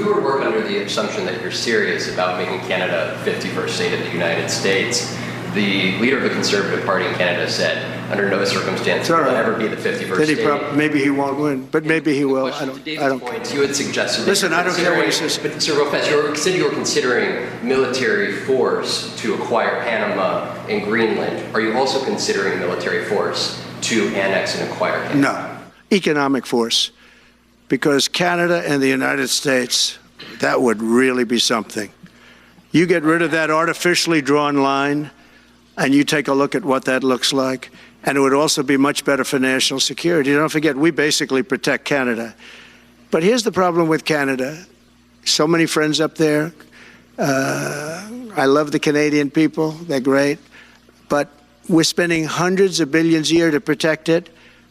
we were to work under the assumption that you're serious about making Canada 51st state of the United States, the leader of the Conservative Party in Canada said, under no circumstance will it ever be the 51st state. Maybe he won't win, but maybe he will. I don't point, you had suggested. Listen, I don't care what he says. But Sir Lopez, you said you were considering military force to acquire Panama and Greenland. Are you also considering military force to annex and acquire Canada? No, economic force, because Canada and the United States, that would really be something. You get rid of that artificially drawn line, and you take a look at what that looks like, and it would also be much better for national security. Don't forget, we basically protect Canada. But here's the problem with Canada. So many friends up there. I love the Canadian people. They're great. But we're spending hundreds of billions a year to protect it.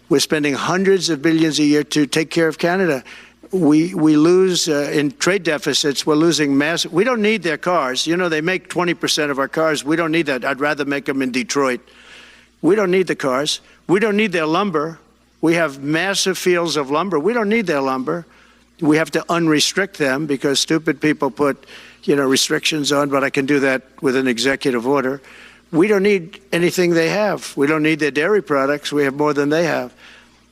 We're spending hundreds of billions a year to take care of Canada. We lose in trade deficits. We're losing massive. We don't need their cars. You know, they make 20% of our cars. We don't need that. I'd rather make them in Detroit. We don't need the cars. We don't need their lumber. We have massive fields of lumber. We don't need their lumber. We have to unrestrict them because stupid people put, restrictions on, but I can do that with an executive order. We don't need anything they have. We don't need their dairy products. We have more than they have.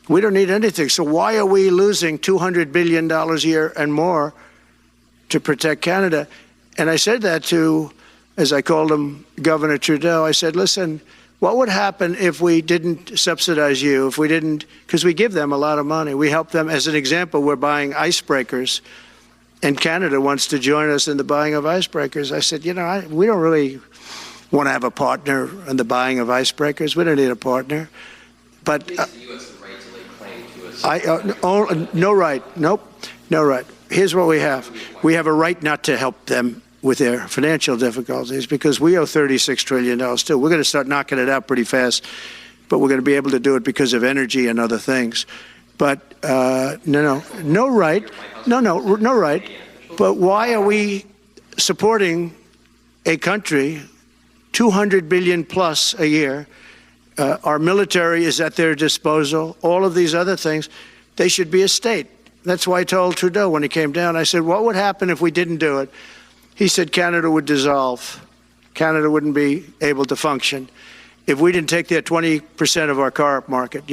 We don't need anything. So why are we losing $200 billion a year and more to protect Canada? And I said that to, as I called him, Governor Trudeau. I said, listen, what would happen if we didn't subsidize you, if we didn't, because we give them a lot of money. We help them. As an example, we're buying icebreakers, and Canada wants to join us in the buying of icebreakers. I said, we don't really want to have a partner in the buying of icebreakers. We don't need a partner. But no right. Nope. No right. Here's what we have. We have a right not to help them with their financial difficulties because we owe $36 trillion too. We're going to start knocking it out pretty fast, but we're going to be able to do it because of energy and other things. But no right. No right. But why are we supporting a country, $200 billion plus a year? Our military is at their disposal. All of these other things, they should be a state. That's why I told Trudeau when he came down, I said, what would happen if we didn't do it? He said Canada would dissolve. Canada wouldn't be able to function if we didn't take their 20% of our car market.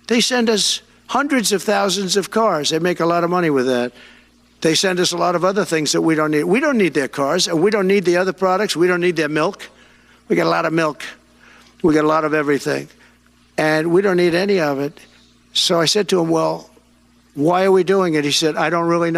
They send us hundreds of thousands of cars. They make a lot of money with that. They send us a lot of other things that we don't need. We don't need their cars, and we don't need the other products. We don't need their milk. We got a lot of milk. We got a lot of everything, and we don't need any of it. So I said to him, well, why are we doing it? He said, I don't really know.